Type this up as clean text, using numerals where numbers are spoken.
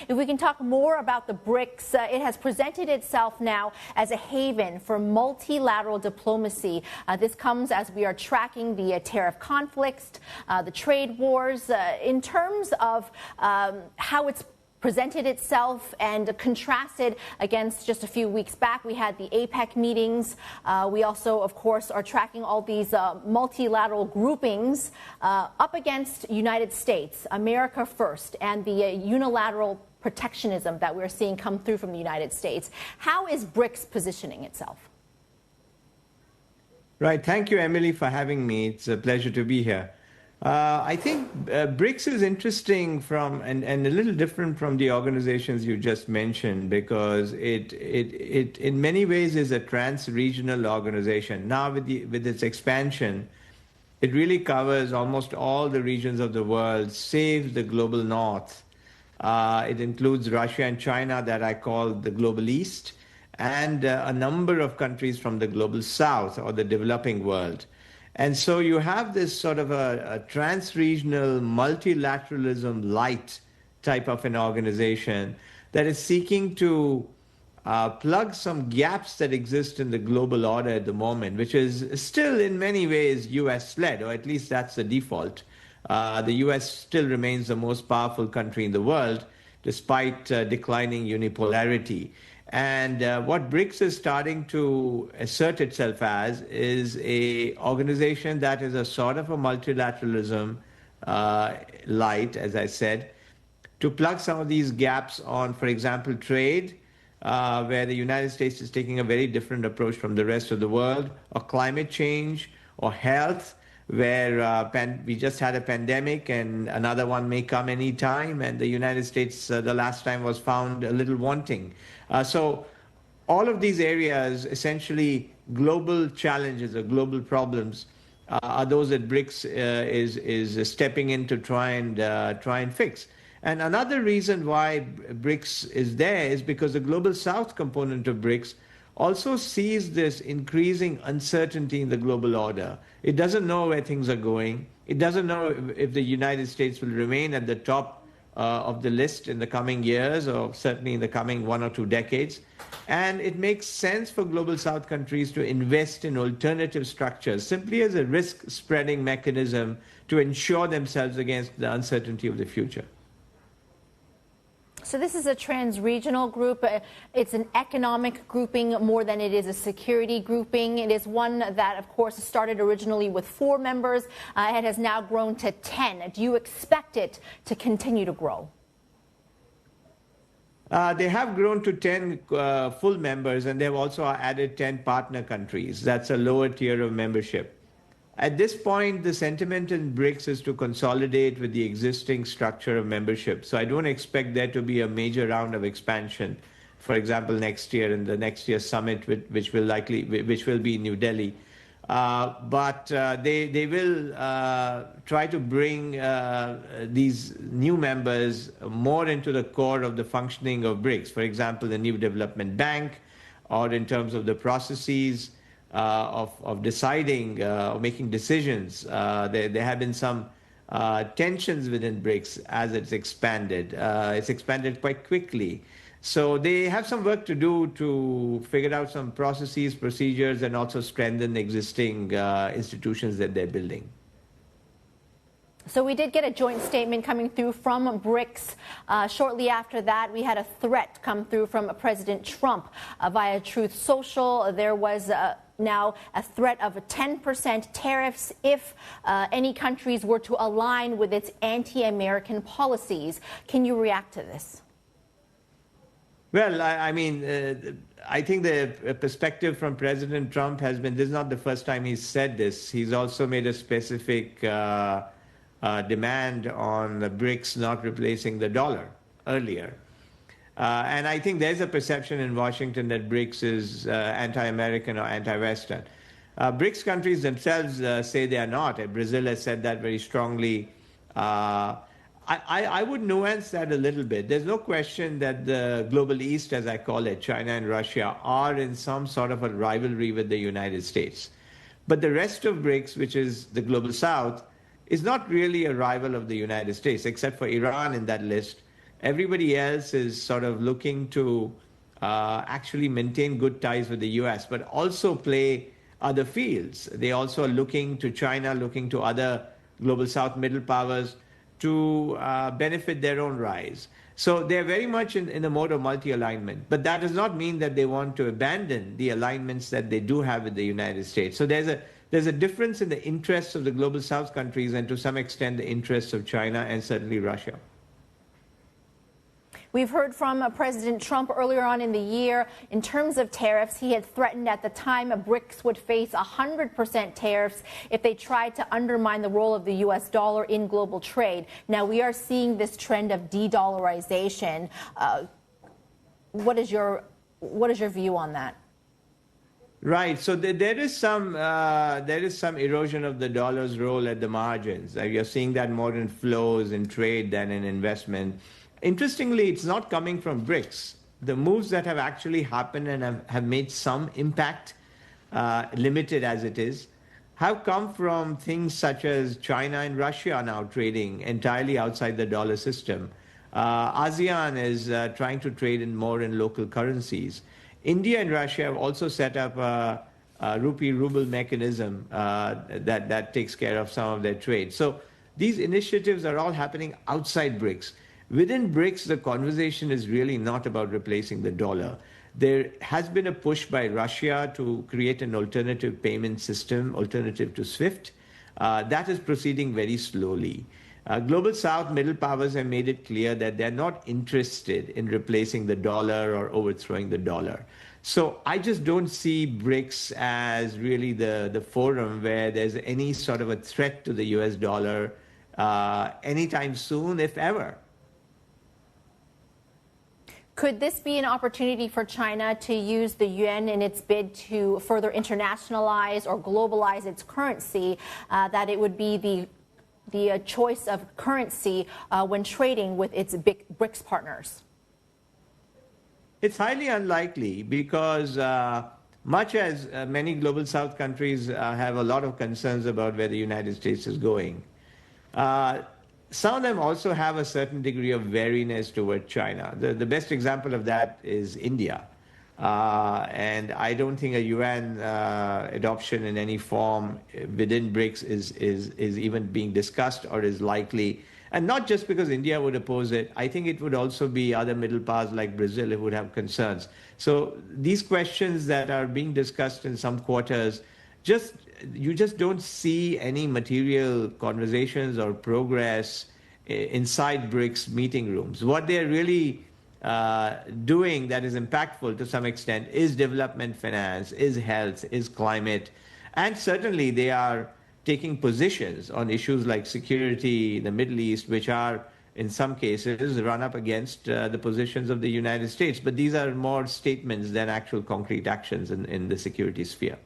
If we can talk more about the BRICS, it has presented itself now as a haven for multilateral diplomacy. This comes as we are tracking the tariff conflicts, the trade wars, in terms of how it's presented itself and contrasted against just a few weeks back. We had the APEC meetings. We also, of course, are tracking all these multilateral groupings up against United States, America first, and the unilateral protectionism that we're seeing come through from the United States. How is BRICS positioning itself? Right. Thank you, Emily, for having me. It's a pleasure to be here. I think BRICS is interesting and a little different from the organizations you just mentioned, because it in many ways is a trans-regional organization. Now with its expansion, it really covers almost all the regions of the world, save the global north. It includes Russia and China, that I call the global east, and a number of countries from the global south, or the developing world. And so you have this sort of a trans-regional multilateralism light type of an organization that is seeking to plug some gaps that exist in the global order at the moment, which is still in many ways US-led, or at least that's the default. The US still remains the most powerful country in the world, despite declining unipolarity. And what BRICS is starting to assert itself as is an organization that is a sort of a multilateralism light, as I said, to plug some of these gaps on, for example, trade, where the United States is taking a very different approach from the rest of the world, or climate change, or health, where we just had a pandemic and another one may come any time, and the United States the last time was found a little wanting. So all of these areas, essentially global challenges or global problems, are those that BRICS is stepping in to try and fix. And another reason why BRICS is there is because the global south component of BRICS also sees this increasing uncertainty in the global order. It doesn't know where things are going. It doesn't know if the United States will remain at the top of the list in the coming years, or certainly in the coming 1 or 2 decades. And it makes sense for global south countries to invest in alternative structures, simply as a risk-spreading mechanism to ensure themselves against the uncertainty of the future. So this is a trans-regional group. It's an economic grouping more than it is a security grouping. It is one that, of course, started originally with 4 members. It has now grown to 10. Do you expect it to continue to grow? They have grown to 10 full members, and they've also added 10 partner countries. That's a lower tier of membership. At this point, the sentiment in BRICS is to consolidate with the existing structure of membership. So I don't expect there to be a major round of expansion, for example, next year in the next year's summit, which will be in New Delhi. But they will try to bring these new members more into the core of the functioning of BRICS. For example, the new development bank, or in terms of the processes of deciding or making decisions. There have been some tensions within BRICS as it's expanded. It's expanded quite quickly. So they have some work to do to figure out some processes, procedures, and also strengthen the existing institutions that they're building. So we did get a joint statement coming through from BRICS. Shortly after that, we had a threat come through from President Trump via Truth Social. There was now a threat of 10% tariffs if any countries were to align with its anti-American policies. Can you react to this? Well, I mean, I think the perspective from President Trump has been, this is not the first time he's said this. He's also made a specific demand on the BRICS not replacing the dollar earlier. And I think there's a perception in Washington that BRICS is anti-American or anti-Western. BRICS countries themselves say they are not. Brazil has said that very strongly. I would nuance that a little bit. There's no question that the global East, as I call it, China and Russia, are in some sort of a rivalry with the United States. But the rest of BRICS, which is the global South, is not really a rival of the United States, except for Iran in that list. Everybody else is sort of looking to actually maintain good ties with the US, but also play other fields. They also are looking to China, looking to other global South middle powers to benefit their own rise. So they're very much in the mode of multi-alignment. But that does not mean that they want to abandon the alignments that they do have with the United States. So there's a difference in the interests of the global South countries and to some extent the interests of China and certainly Russia. We've heard from President Trump earlier on in the year. In terms of tariffs, he had threatened at the time BRICS would face 100% tariffs if they tried to undermine the role of the U.S. dollar in global trade. Now, we are seeing this trend of de-dollarization. What is your view on that? Right. So there is some erosion of the dollar's role at the margins. You're seeing that more in flows in trade than in investment. Interestingly, it's not coming from BRICS. The moves that have actually happened and have made some impact, limited as it is, have come from things such as China and Russia now trading entirely outside the dollar system. ASEAN is trying to trade more in local currencies. India and Russia have also set up a rupee-ruble mechanism that takes care of some of their trade. So these initiatives are all happening outside BRICS. Within BRICS, the conversation is really not about replacing the dollar. There has been a push by Russia to create an alternative payment system, alternative to SWIFT. That is proceeding very slowly. Global South middle powers have made it clear that they're not interested in replacing the dollar or overthrowing the dollar. So I just don't see BRICS as really the forum where there's any sort of a threat to the US dollar anytime soon, if ever. Could this be an opportunity for China to use the yuan in its bid to further internationalize or globalize its currency, that it would be the choice of currency when trading with its big BRICS partners? It's highly unlikely because much as many global South countries have a lot of concerns about where the United States is going, some of them also have a certain degree of wariness toward China. The best example of that is India. And I don't think a yuan adoption in any form within BRICS is even being discussed or is likely. And not just because India would oppose it. I think it would also be other middle powers like Brazil who would have concerns. So these questions that are being discussed in some quarters, you just don't see any material conversations or progress inside BRICS meeting rooms. What they're really doing that is impactful to some extent is development finance, is health, is climate, and certainly they are taking positions on issues like security in the Middle East, which are in some cases run up against the positions of the United States. But these are more statements than actual concrete actions in the security sphere.